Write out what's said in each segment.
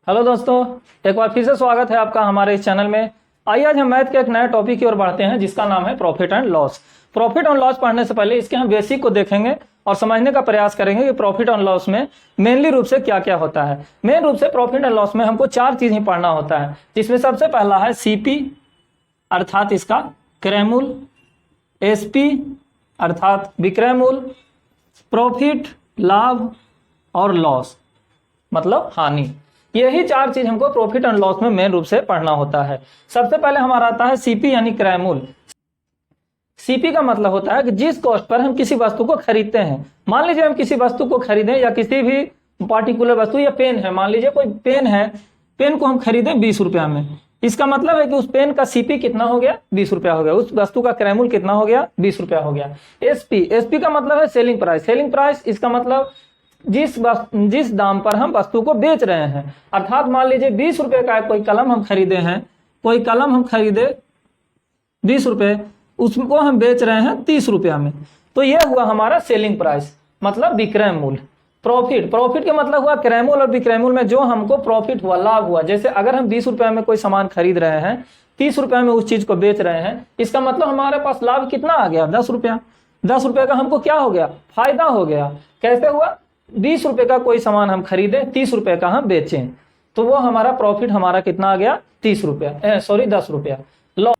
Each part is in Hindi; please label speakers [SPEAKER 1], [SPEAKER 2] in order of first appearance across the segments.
[SPEAKER 1] हेलो दोस्तों, एक बार फिर से स्वागत है आपका हमारे इस चैनल में। आइए आज हम मैथ के एक नए टॉपिक की ओर बढ़ते हैं जिसका नाम है profit and loss. Profit and loss पढ़ने से पहले इसके हम बेसिक को देखेंगे और समझने का प्रयास करेंगे कि प्रॉफिट एंड लॉस में मेनली रूप से क्या क्या होता है। मेन रूप से प्रॉफिट एंड लॉस में हमको चार चीज ही पढ़ना होता है, जिसमें सबसे पहला है सीपी अर्थात इसका क्रय मूल्य, एसपी अर्थात विक्रय मूल्य, प्रॉफिट लाभ और लॉस मतलब हानि। यही चार चीज हमको प्रॉफिट एंड लॉस में मेन रूप से पढ़ना होता है। सबसे पहले हमारा आता है सीपी यानी क्रय मूल्य। सीपी का मतलब होता है कि जिस कॉस्ट पर हम किसी वस्तु को खरीदते हैं। मान लीजिए हम किसी वस्तु को खरीदें या किसी भी पार्टिकुलर वस्तु या पेन है, मान लीजिए कोई पेन है, पेन को हम खरीदें 20 रुपया में। इसका मतलब है कि उस पेन का सीपी कितना हो गया, 20 रुपया हो गया। उस वस्तु का क्रय मूल्य कितना हो गया, 20 रुपया हो गया। एसपी का मतलब है सेलिंग प्राइस। सेलिंग प्राइस इसका मतलब जिस दाम पर हम वस्तु को बेच रहे हैं। अर्थात मान लीजिए 20 रुपए का कोई कलम हम खरीदे हैं, कोई कलम हम खरीदे 20 रुपए, उसको हम बेच रहे हैं 30 रुपया में, तो यह हुआ हमारा सेलिंग प्राइस मतलब विक्रय मूल्य। प्रॉफिट का मतलब हुआ क्रय मूल्य और विक्रय मूल्य में जो हमको प्रॉफिट हुआ, लाभ हुआ। जैसे अगर हम 20 रुपया में कोई सामान खरीद रहे हैं, 30 रुपया में उस चीज को बेच रहे हैं, इसका मतलब हमारे पास लाभ कितना आ गया, 10 रुपया। 10 रुपये का हमको क्या हो गया, फायदा हो गया। कैसे हुआ, 20 रुपए का कोई सामान हम खरीदे, 30 रुपए का हम बेचें, तो वो हमारा प्रॉफिट हमारा कितना आ गया, 10 रुपया। लॉस,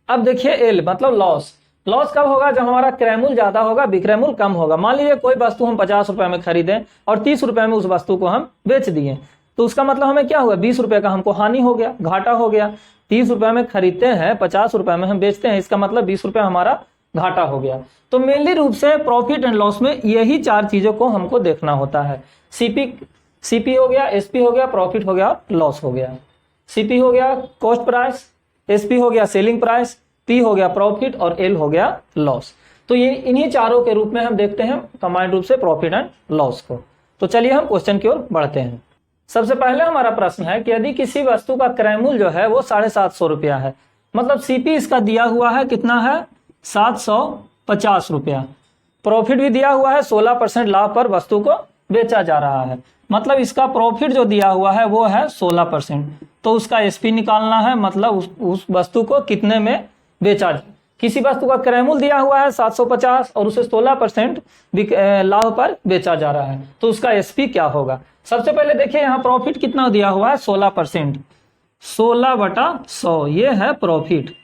[SPEAKER 1] अब देखिए एल मतलब लॉस। लॉस कब होगा, जब हमारा क्रय मूल्य ज्यादा होगा, विक्रय मूल्य कम होगा। मान लीजिए कोई वस्तु हम 50 रुपए में खरीदें और 30 रुपए में उस वस्तु को हम बेच दिए, तो उसका मतलब हमें क्या हुआ, 20 रुपए का हमको हानि हो गया, घाटा हो गया। 30 रुपए में खरीदते हैं, 50 रुपए में हम बेचते हैं, इसका मतलब 20 रुपया हमारा घाटा हो गया। तो मेनली रूप से प्रॉफिट एंड लॉस में यही चार चीजों को हमको देखना होता है। सीपी हो गया, एसपी हो गया, प्रॉफिट हो गया, लॉस हो गया। सीपी हो गया कॉस्ट प्राइस, एसपी हो गया सेलिंग प्राइस, पी हो गया प्रॉफिट और एल हो गया लॉस। तो ये इन्हीं चारों के रूप में हम देखते हैं कंबाइंड रूप से प्रॉफिट एंड लॉस को। तो चलिए हम क्वेश्चन की ओर बढ़ते हैं। सबसे पहले हमारा प्रश्न है कि यदि किसी वस्तु का क्रय मूल्य जो है वो 750 रुपया है, मतलब सीपी इसका दिया हुआ है कितना है, 750 रुपया। प्रॉफिट भी दिया हुआ है, 16% लाभ पर वस्तु को बेचा जा रहा है, मतलब इसका प्रॉफिट जो दिया हुआ है वो है 16%। तो उसका एसपी निकालना है, मतलब उस वस्तु को कितने में बेचा जाए। किसी वस्तु का क्रय मूल्य दिया हुआ है 750 और उसे 16% लाभ पर बेचा जा रहा है, तो उसका एसपी क्या होगा। सबसे पहले देखिए यहाँ प्रॉफिट कितना दिया हुआ है, 16%, 16/100 ये है प्रॉफिट।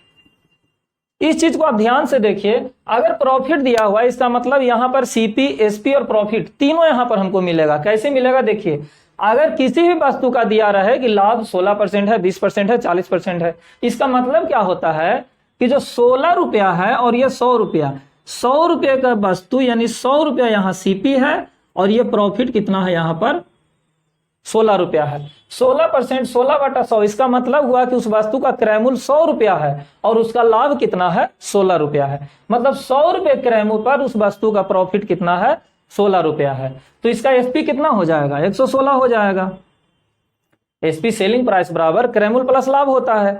[SPEAKER 1] इस चीज को आप ध्यान से देखिए, अगर प्रॉफिट दिया हुआ है इसका मतलब यहाँ पर सीपी, एसपी और प्रॉफिट तीनों यहाँ पर हमको मिलेगा। कैसे मिलेगा, देखिए अगर किसी भी वस्तु का दिया रहे कि लाभ 16% है, 20% है, 40% है, इसका मतलब क्या होता है कि जो 16 रुपया है और ये 100 रुपया, 100 रुपये का वस्तु यानी 100 रुपया यहाँ सीपी है और ये प्रॉफिट कितना है यहाँ पर 16 रुपया है। 16%, 16/100, इसका मतलब हुआ कि उस वस्तु का क्रय मूल्य 100 रुपया है और उसका लाभ कितना है, 16 रुपया है। मतलब 100 रुपये क्रय मूल्य पर उस वस्तु का प्रॉफिट कितना है, 16 रुपया है। तो इसका एसपी कितना हो जाएगा, 116 हो जाएगा। एसपी सेलिंग प्राइस बराबर क्रय मूल्य प्लस लाभ होता है,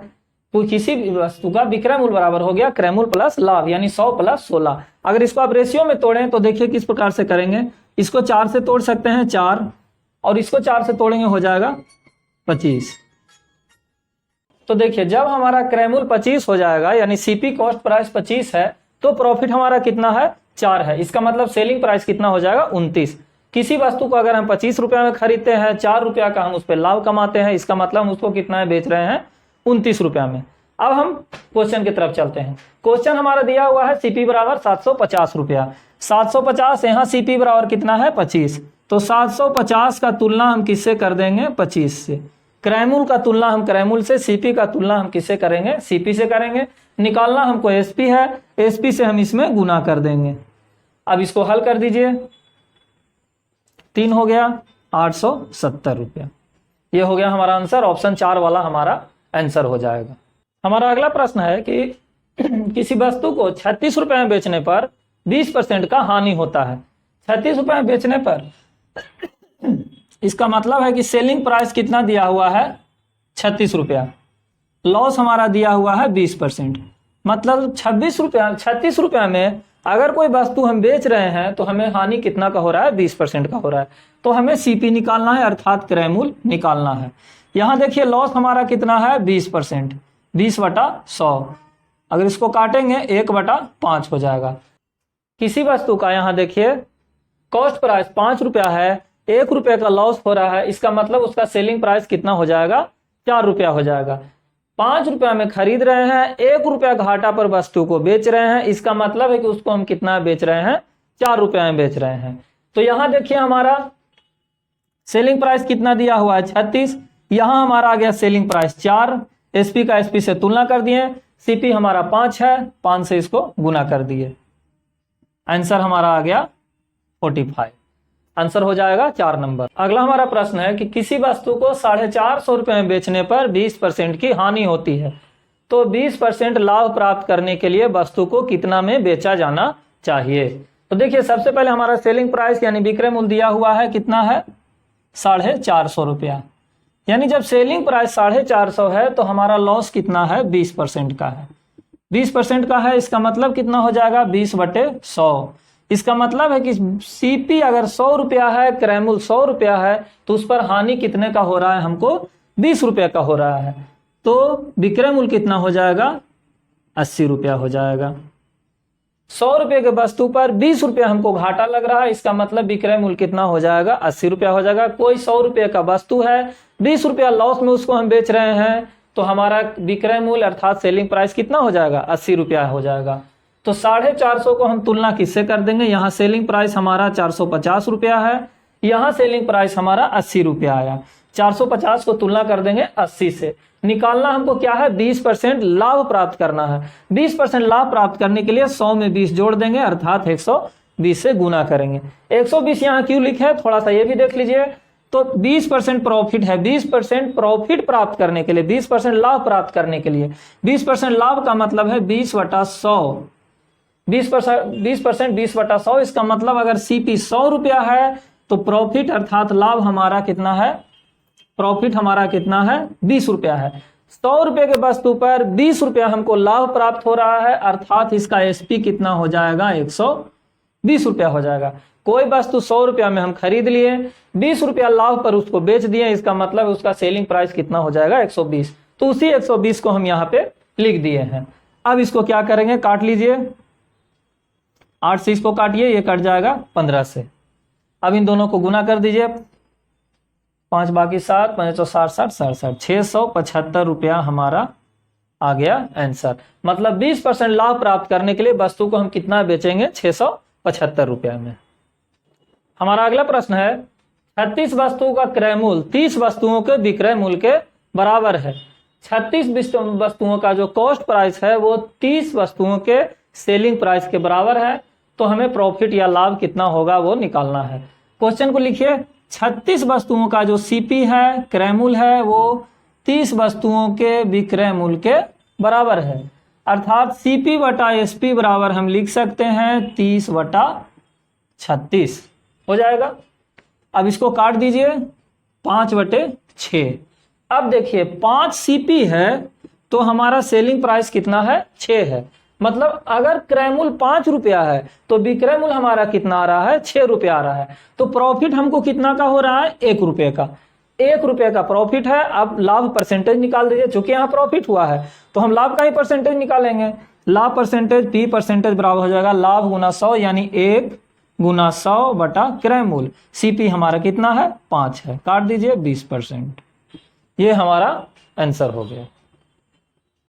[SPEAKER 1] तो किसी भी वस्तु का विक्रय मूल्य बराबर हो गया क्रय मूल्य प्लस लाभ, यानी 100 + 16। अगर इसको आप रेशियो में तोड़ें तो देखिए किस प्रकार से करेंगे। इसको 4 से तोड़ सकते हैं, 4, और इसको 4 से तोड़ेंगे हो जाएगा 25। तो देखिए जब हमारा क्रय मूल्य 25 हो जाएगा, यानी सीपी कॉस्ट प्राइस 25 है, तो प्रॉफिट हमारा कितना है, 4 है। इसका मतलब सेलिंग प्राइस कितना हो जाएगा, 29। किसी वस्तु को अगर हम 25 रुपया में खरीदते हैं, 4 रुपया का हम उस पर लाभ कमाते हैं, इसका मतलब हम उसको कितना है बेच रहे हैं, 29 रुपया में। अब हम क्वेश्चन की तरफ चलते हैं। क्वेश्चन हमारा दिया हुआ है सीपी बराबर 750 रुपया। 750, यहाँ सीपी बराबर कितना है, 25। तो 750 का तुलना हम किससे कर देंगे, 25 से। क्रय मूल्य का तुलना हम क्रय मूल्य से, सीपी का तुलना हम किससे करेंगे, सीपी से करेंगे। निकालना हमको एसपी है, एसपी से हम इसमें गुना कर देंगे। अब इसको हल कर दीजिए, 3 हो गया 870 रुपया। ये हो गया हमारा आंसर, ऑप्शन 4 वाला हमारा आंसर हो जाएगा। हमारा अगला प्रश्न है कि किसी वस्तु को 36 रुपए में बेचने पर 20% का हानि होता है। 36 रुपए में बेचने पर इसका मतलब है कि सेलिंग प्राइस कितना दिया हुआ है, 36 रुपया। लॉस हमारा दिया हुआ है 20%, मतलब 36 रुपया में अगर कोई वस्तु हम बेच रहे हैं तो हमें हानि कितना का हो रहा है, 20% का हो रहा है। तो हमें सीपी निकालना है, अर्थात क्रय मूल्य निकालना है। यहां देखिए लॉस हमारा कितना है, 20%, 20/100। अगर इसको काटेंगे 1/5 हो जाएगा। किसी वस्तु का यहां देखिए कॉस्ट प्राइस 5 रुपया है, 1 रुपये का लॉस हो रहा है, इसका मतलब उसका सेलिंग प्राइस कितना हो जाएगा, 4 रुपया हो जाएगा। 5 रुपया में खरीद रहे हैं, 1 रुपया घाटा पर वस्तु को बेच रहे हैं, इसका मतलब है कि उसको हम कितना बेच रहे हैं, 4 रुपया में बेच रहे हैं। तो यहां देखिए हमारा सेलिंग प्राइस कितना दिया हुआ है, 36। यहां हमारा आ गया सेलिंग प्राइस 4, एसपी का एसपी से तुलना कर दिए, सीपी हमारा 5 है, 5 से इसको गुना कर दिए, आंसर हमारा आ गया 45। आंसर हो जाएगा 4 नंबर। अगला हमारा प्रश्न है कि किसी वस्तु को 450 रुपये में बेचने पर 20% की हानि होती है, तो 20% लाभ प्राप्त करने के लिए वस्तु को कितना में बेचा जाना चाहिए। तो देखिए सबसे पहले हमारा सेलिंग प्राइस यानी विक्रय मूल्य दिया हुआ है, कितना है, 450 रुपया। यानी जब सेलिंग प्राइस 450 है तो हमारा लॉस कितना है, 20% का है। 20% का है, इसका मतलब कितना हो जाएगा, 20/100। इसका मतलब है कि सीपी अगर 100 रुपया है, क्रय मूल्य 100 रुपया है, तो उस पर हानि कितने का हो रहा है, हमको 20 रुपये का हो रहा है। तो विक्रय मूल्य कितना हो जाएगा, 80 रुपया हो जाएगा। 100 रुपये के वस्तु पर 20 रुपया हमको घाटा लग रहा है, इसका मतलब विक्रय मूल्य कितना हो जाएगा, 80 रुपया हो जाएगा। कोई 100 रुपये का वस्तु है, 20 रुपया लॉस में उसको हम बेच रहे हैं, तो हमारा विक्रय मूल्य अर्थात सेलिंग प्राइस कितना हो जाएगा, 80 रुपया हो जाएगा। तो 450 को हम तुलना किससे कर देंगे, यहाँ सेलिंग प्राइस हमारा 450 रुपया है, यहाँ सेलिंग प्राइस हमारा 80 रुपया आया। 450 को तुलना कर देंगे 80 से। निकालना हमको क्या है, 20% लाभ प्राप्त करना है। 20% लाभ प्राप्त करने के लिए 100 में 20 जोड़ देंगे, अर्थात 120 से गुना करेंगे। 120 यहाँ क्यों लिखे है, थोड़ा सा ये भी देख लीजिए। तो 20% प्रॉफिट है, 20% प्रॉफिट प्राप्त करने के लिए, 20% लाभ प्राप्त करने के लिए, 20% लाभ का मतलब है 20/100। 20% 20/100, इसका मतलब अगर सीपी 100 रुपया है तो प्रॉफिट अर्थात लाभ हमारा कितना है, प्रॉफिट हमारा कितना है, 20 रुपया है। 100 रुपये के वस्तु पर 20 रुपया हमको लाभ प्राप्त हो रहा है, अर्थात इसका एसपी कितना हो जाएगा, 120 रुपया हो जाएगा। कोई वस्तु 100 रुपया में हम खरीद लिए, 20 रुपया लाभ पर उसको बेच दिए, इसका मतलब उसका सेलिंग प्राइस कितना हो जाएगा, 120। तो उसी 120 को हम यहाँ पे लिख दिए हैं। अब इसको क्या करेंगे, काट लीजिए, 8 से इसको काटिए, ये कट जाएगा 15 से। अब इन दोनों को गुना कर दीजिए, 5 बाकी 7, 5 तो 60, 60, 675 रुपया हमारा आ गया आंसर। मतलब 20% लाभ प्राप्त करने के लिए वस्तु को हम कितना बेचेंगे, 675 रुपया में। हमारा अगला प्रश्न है, 36 वस्तुओं का क्रय मूल्य 30 वस्तुओं के विक्रय मूल्य के बराबर है। 36 वस्तुओं का जो कॉस्ट प्राइस है वो 30 वस्तुओं के सेलिंग प्राइस के बराबर है, तो हमें प्रॉफिट या लाभ कितना होगा वो निकालना है। क्वेश्चन को लिखिए, 36 वस्तुओं का जो सीपी है, क्रय मूल्य है, वो 30 वस्तुओं के विक्रय मूल्य के बराबर है, अर्थात CP/SP बराबर हम लिख सकते हैं 30/36 हो जाएगा। अब इसको काट दीजिए, 5/6। अब देखिए 5 सीपी है तो हमारा सेलिंग प्राइस कितना है, 6 है। मतलब अगर क्रय मूल्य 5 रुपया है तो विक्रय मूल्य हमारा कितना आ रहा है, 6 रुपया आ रहा है। तो प्रॉफिट हमको कितना का हो रहा है, 1 रुपये का। 1 रुपये का प्रॉफिट है। अब लाभ परसेंटेज निकाल दीजिए, चूंकि यहाँ प्रॉफिट हुआ है तो हम लाभ का ही परसेंटेज निकालेंगे। लाभ परसेंटेज P परसेंटेज बराबर हो जाएगा लाभ गुना 100, यानी 1 गुना 100 बटा क्रय मूल्य। CP हमारा कितना है, 5 है, काट दीजिए 20%। ये हमारा आंसर हो गया।